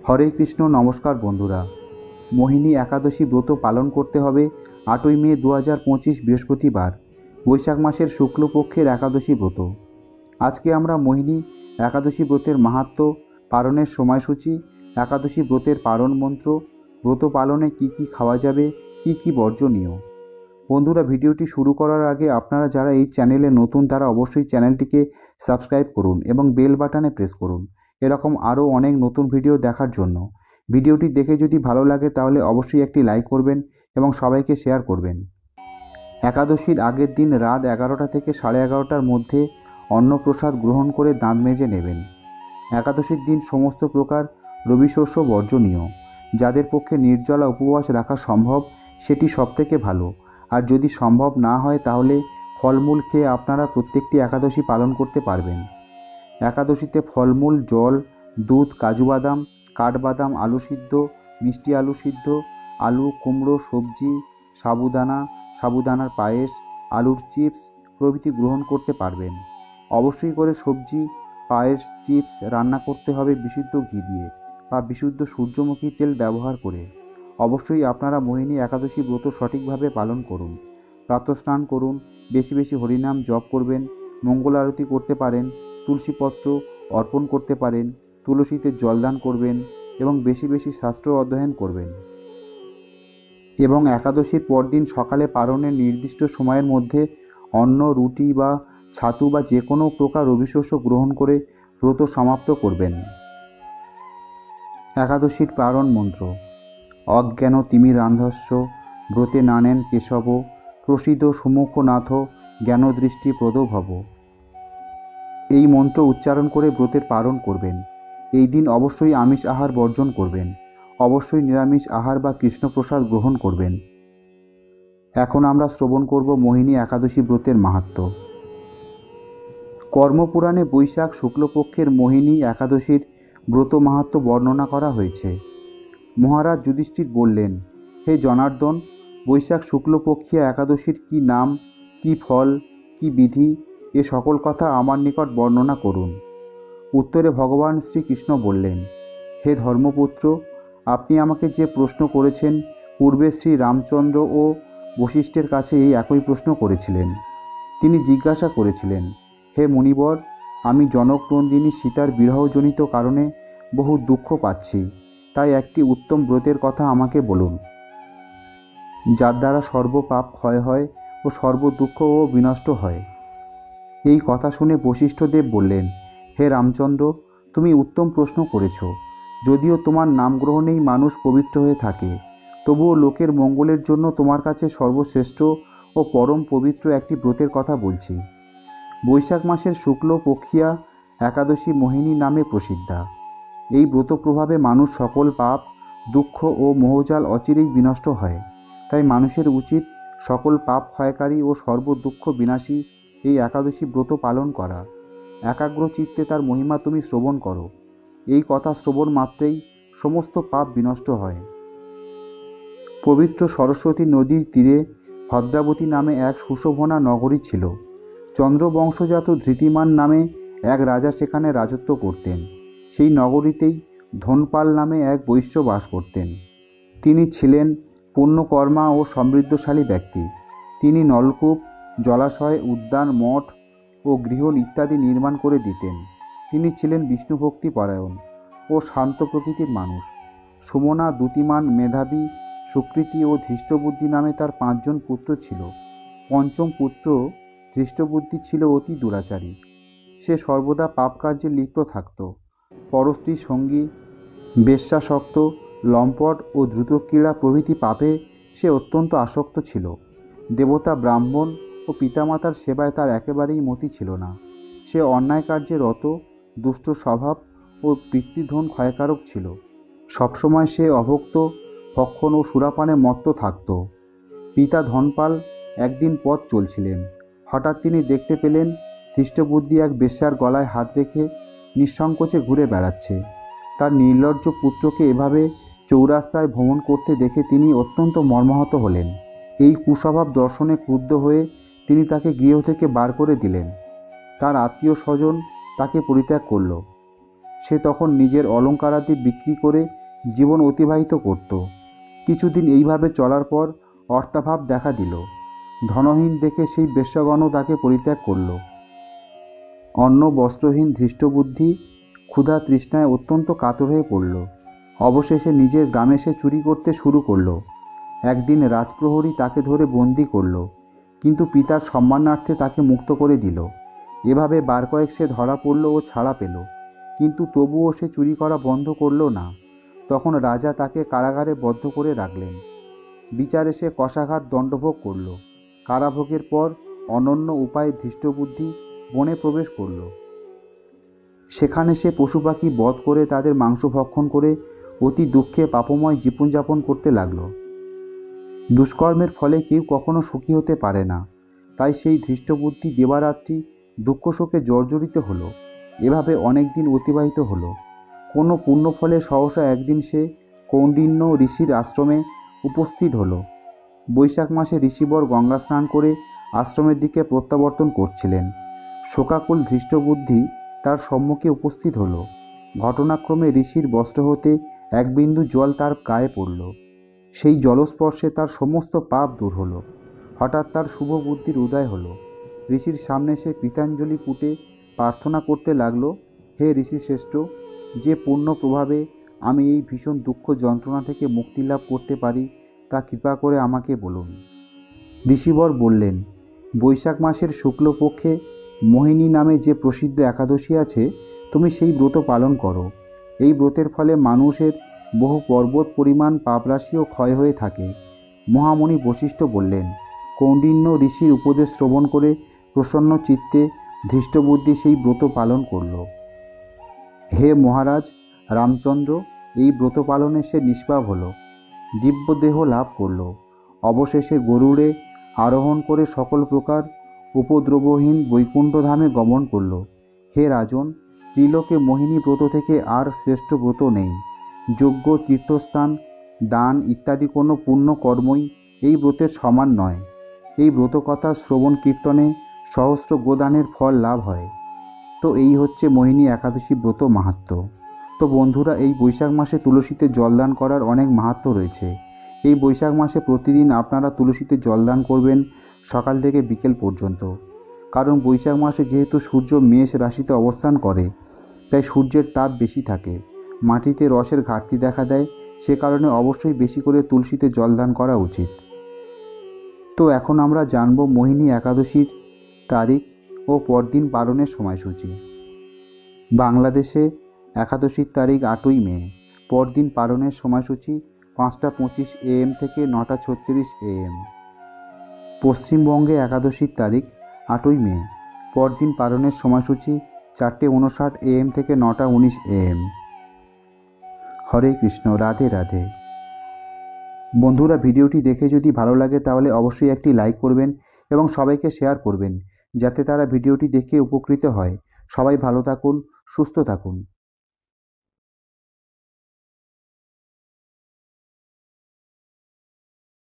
হরে কৃষ্ণ। নমস্কার বন্ধুরা, মোহিনী একাদশী ব্রত পালন করতে হবে 8ই মে 2025 বৃহস্পতিবার, বৈশাখ মাসের শুক্লপক্ষের একাদশী ব্রত। আজকে আমরা মোহিনী একাদশী ব্রতের মাহাত্ম্য, পালনের সময়সূচি, একাদশী ব্রতের পালন মন্ত্র, ব্রত পালনে কি কি খাওয়া যাবে, কি বর্জনীয়। বন্ধুরা, ভিডিওটি শুরু করার আগে আপনারা যারা এই চ্যানেলে নতুন তারা অবশ্যই চ্যানেলটিকে সাবস্ক্রাইব করুন এবং বেল বাটনে প্রেস করুন এরকম আরও অনেক নতুন ভিডিও দেখার জন্য। ভিডিওটি দেখে যদি ভালো লাগে তাহলে অবশ্যই একটি লাইক করবেন এবং সবাইকে শেয়ার করবেন। একাদশীর আগের দিন রাত 11টা থেকে 11:30টার মধ্যে অন্নপ্রসাদ গ্রহণ করে দাঁত মেজে নেবেন। একাদশীর দিন সমস্ত প্রকার রবিশস্য বর্জনীয়। যাদের পক্ষে নির্জলা উপবাস রাখা সম্ভব সেটি সবথেকে ভালো, আর যদি সম্ভব না হয় তাহলে ফলমূল খেয়ে আপনারা প্রত্যেকটি একাদশী পালন করতে পারবেন। একাদশীতে ফলমূল, জল, দুধ, কাজু বাদাম, কাঠবাদাম, আলু সিদ্ধ, মিষ্টি আলু সিদ্ধ, আলু, কুমড়ো, সবজি, সাবুদানার পায়েস, আলুর চিপস প্রভৃতি গ্রহণ করতে পারবেন। অবশ্যই করে সবজি, পায়েস, চিপস রান্না করতে হবে বিশুদ্ধ ঘি দিয়ে বা বিশুদ্ধ সূর্যমুখী তেল ব্যবহার করে। অবশ্যই আপনারা মোহিনী একাদশী ব্রত সঠিকভাবে পালন করুন। প্রাতঃস্নান করুন, বেশি বেশি হরিনাম জপ করবেন, মঙ্গল আরতি করতে পারেন, তুলসীপত্র অর্পণ করতে পারেন, তুলসীতে জলদান করবেন এবং বেশি বেশি শাস্ত্র অধ্যয়ন করবেন। এবং একাদশীর পরদিন সকালে পালনের নির্দিষ্ট সময়ের মধ্যে অন্ন, রুটি বা ছাতু বা যে কোনো প্রকার রবিশস্য গ্রহণ করে ব্রত সমাপ্ত করবেন। একাদশীর পালন মন্ত্র: অজ্ঞান তিমিরান্ধস্য ব্রতে নানেন কেশব, প্রসিদ সুমুখনাথ জ্ঞানদৃষ্টি প্রদ ভব। এই মন্ত্র উচ্চারণ করে ব্রতের পালন করবেন। এই দিন অবশ্যই আমিষ আহার বর্জন করবেন। অবশ্যই নিরামিষ আহার বা কৃষ্ণপ্রসাদ গ্রহণ করবেন। এখন আমরা শ্রবণ করব মোহিনী একাদশী ব্রতের মাহাত্ম্য। কর্মপুরাণে বৈশাখ শুক্লপক্ষের মোহিনী একাদশীর ব্রত মাহাত্ম্য বর্ণনা করা হয়েছে। মহারাজ যুধিষ্ঠির বললেন, হে জনার্দন, বৈশাখ শুক্লপক্ষীয় একাদশীর কি নাম, কি ফল, কি বিধি, এ সকল কথা আমার নিকট বর্ণনা করুন। উত্তরে ভগবান শ্রীকৃষ্ণ বললেন, হে ধর্মপুত্র, আপনি আমাকে যে প্রশ্ন করেছেন পূর্বে শ্রী রামচন্দ্র ও বশিষ্ঠের কাছে এই একই প্রশ্ন করেছিলেন। তিনি জিজ্ঞাসা করেছিলেন, হে মুনিবর, আমি জনকনন্দিনী সীতার বিরহজনিত কারণে বহু দুঃখ পাচ্ছি, তাই একটি উত্তম ব্রতের কথা আমাকে বলুন, যার দ্বারা সর্বপাপ ক্ষয় হয় ও সর্বদুঃখ ও বিনষ্ট হয়। এই কথা শুনে বশিষ্ঠদেব বললেন, হে রামচন্দ্র, তুমি উত্তম প্রশ্ন করেছ। যদিও তোমার নাম গ্রহণেই মানুষ পবিত্র হয়ে থাকে, তবুও লোকের মঙ্গলের জন্য তোমার কাছে সর্বশ্রেষ্ঠ ও পরম পবিত্র একটি ব্রতের কথা বলছি। বৈশাখ মাসের শুক্ল পক্ষিয়া একাদশী মোহিনী নামে প্রসিদ্ধা। এই ব্রত প্রভাবে মানুষ সকল পাপ, দুঃখ ও মোহজাল অচিরেই বিনষ্ট হয়। তাই মানুষের উচিত সকল পাপ ক্ষয়কারী ও সর্বদুঃখ বিনাশী এই একাদশী ব্রত পালন করা। একাগ্র চিত্তে তার মহিমা তুমি শ্রবণ করো। এই কথা শ্রবণ মাত্রেই সমস্ত পাপ বিনষ্ট হয়। পবিত্র সরস্বতী নদীর তীরে ভদ্রাবতী নামে এক সুশোভনা নগরী ছিল। চন্দ্রবংশজাত ধৃতিমান নামে এক রাজা সেখানে রাজত্ব করতেন। সেই নগরীতেই ধনপাল নামে এক বৈশ্য বাস করতেন। তিনি ছিলেন পুণ্যকর্মা ও সমৃদ্ধশালী ব্যক্তি। তিনি নলকূপ, জলাশয়, উদ্যান, মঠ ও গৃহ ইত্যাদি নির্মাণ করে দিতেন। তিনি ছিলেন বিষ্ণুভক্তি পরায়ণ ও শান্ত প্রকৃতির মানুষ। সুমনা, দ্যুতিমান, মেধাবী, সুকৃতি ও ধৃষ্টবুদ্ধি নামে তার 5 জন পুত্র ছিল। পঞ্চম পুত্র ধৃষ্টবুদ্ধি ছিল অতি দুরাচারী। সে সর্বদা পাপ কার্যে লিপ্ত থাকত। পরস্ত্রী সঙ্গী, বেশ্যাসক্ত, লম্পট ও দ্রুতক্রীড়া প্রভৃতি পাপে সে অত্যন্ত আসক্ত ছিল। দেবতা, ব্রাহ্মণ ও পিতামাতার সেবায় তার একেবারেই মতি ছিল না। সে অন্যায় কার্যে রত, দুষ্ট স্বভাব ও পিতৃধন ক্ষয়কারক ছিল। সবসময় সে অভক্ত, ভক্ষণ ও সুরাপানে মত্ত থাকত। পিতা ধনপাল একদিন পথ চলছিলেন। হঠাৎ তিনি দেখতে পেলেন ধৃষ্টবুদ্ধি এক বেশ্যার গলায় হাত রেখে নিঃসংকোচে ঘুরে বেড়াচ্ছে। তার নির্লজ্জ পুত্রকে এভাবে চৌরাস্তায় ভ্রমণ করতে দেখে তিনি অত্যন্ত মর্মাহত হলেন। এই কুস্বভাব দর্শনে ক্রুদ্ধ হয়ে তিনি তাকে গৃহ থেকে বার করে দিলেন। তার আত্মীয় স্বজন তাকে পরিত্যাগ করল। সে তখন নিজের অলঙ্কারাদি বিক্রি করে জীবন অতিবাহিত করত। কিছুদিন এইভাবে চলার পর অর্থাভাব দেখা দিল। ধনহীন দেখে সেই বেশ্যাগণও তাকে পরিত্যাগ করল। অন্ন বস্ত্রহীন ধৃষ্টবুদ্ধি ক্ষুধা তৃষ্ণায় অত্যন্ত কাতর হয়ে পড়ল। অবশেষে নিজের গ্রামে সে চুরি করতে শুরু করল। একদিন রাজপ্রহরী তাকে ধরে বন্দি করল, কিন্তু পিতার সম্মানার্থে তাকে মুক্ত করে দিল। এভাবে বার কয়েক সে ধরা পড়ল ও ছাড়া পেল, কিন্তু তবুও সে চুরি করা বন্ধ করল না। তখন রাজা তাকে কারাগারে বদ্ধ করে রাখলেন। বিচারে সে কশাঘাত দণ্ডভোগ করল। কারাভোগের পর অনন্য উপায়ে ধৃষ্টবুদ্ধি বনে প্রবেশ করল। সেখানে সে পশু পাখি বধ করে তাদের মাংস ভক্ষণ করে অতি দুঃখে পাপময় জীবনযাপন করতে লাগল। দুষ্কর্মের ফলে কেউ কখনো সুখী হতে পারে না, তাই সেই ধৃষ্টবুদ্ধি দিবারাত্রি দুঃখ শোকে জর্জরিত হলো। এভাবে অনেক দিন অতিবাহিত হলো। কোনো পুণ্যফলে সহসা একদিন সে কৌণ্ডিন্য ঋষির আশ্রমে উপস্থিত হলো। বৈশাখ মাসে ঋষিবর গঙ্গা স্নান করে আশ্রমের দিকে প্রত্যাবর্তন করছিলেন। শোকাকুল ধৃষ্টবুদ্ধি তার সম্মুখে উপস্থিত হলো। ঘটনাক্রমে ঋষির বস্ত্র হতে এক বিন্দু জল তার গায়ে পড়ল। সেই জলস্পর্শে তার সমস্ত পাপ দূর হলো। হঠাৎ তার শুভ বুদ্ধির উদয় হলো। ঋষির সামনে সে কৃতাঞ্জলি পুটে প্রার্থনা করতে লাগল, হে ঋষিশ্রেষ্ঠ, যে পুণ্য প্রভাবে আমি এই ভীষণ দুঃখ যন্ত্রণা থেকে মুক্তি লাভ করতে পারি তা কৃপা করে আমাকে বলুন। ঋষিবর বললেন, বৈশাখ মাসের শুক্লপক্ষে মোহিনী নামে যে প্রসিদ্ধ একাদশী আছে, তুমি সেই ব্রত পালন করো। এই ব্রতের ফলে মানুষের বহু পর্বত পরিমাণ পাপরাশিও ক্ষয় হয়ে থাকে। মহামণি বশিষ্ঠ বললেন, কৌণ্ডিন্য ঋষির উপদেশ শ্রবণ করে প্রসন্ন চিত্তে ধৃষ্টবুদ্ধি সেই ব্রত পালন করল। হে মহারাজ রামচন্দ্র, এই ব্রত পালনে সে নিষ্পাপ হল, দিব্যদেহ লাভ করল। অবশেষে গরুড়ে আরোহণ করে সকল প্রকার উপদ্রবহীন বৈকুণ্ঠধামে গমন করল। হে রাজন, ত্রিলোকে মোহিনী ব্রত থেকে আর শ্রেষ্ঠ ব্রত নেই। যজ্ঞ, তীর্থস্থান, দান ইত্যাদি কোনো পুণ্য কর্মই এই ব্রতের সমান নয়। এই ব্রতকথা শ্রবণ কীর্তনে সহস্র গোদানের ফল লাভ হয়। তো এই হচ্ছে মোহিনী একাদশী ব্রত মাহাত্ম্য। তো বন্ধুরা, এই বৈশাখ মাসে তুলসীতে জলদান করার অনেক মাহাত্ম্য রয়েছে। এই বৈশাখ মাসে প্রতিদিন আপনারা তুলসীতে জলদান করবেন সকাল থেকে বিকেল পর্যন্ত। কারণ বৈশাখ মাসে যেহেতু সূর্য মেষ রাশিতে অবস্থান করে, তাই সূর্যের তাপ বেশি থাকে, মাটিতে রসের ঘাটতি দেখা দেয়। সে কারণে অবশ্যই বেশি করে তুলসীতে জলদান করা উচিত। তো এখন আমরা জানব মোহিনী একাদশীর তারিখ ও পরদিন পালনের সময়সূচি। বাংলাদেশে একাদশীর তারিখ 8ই মে, পরদিন পালনের সময়সূচি 5:25 AM থেকে 9:36 AM। পশ্চিমবঙ্গে একাদশীর তারিখ 8ই মে, পরদিন পালনের সময়সূচি 4:59 AM থেকে 9:19 AM। হরে কৃষ্ণ, রাধে রাধে। বন্ধুরা, ভিডিওটি দেখে যদি ভালো লাগে তাহলে অবশ্যই একটি লাইক করবেন এবং সবাইকে শেয়ার করবেন, যাতে তারা ভিডিওটি দেখে উপকৃত হয়। সবাই ভালো থাকুন, সুস্থ থাকুন।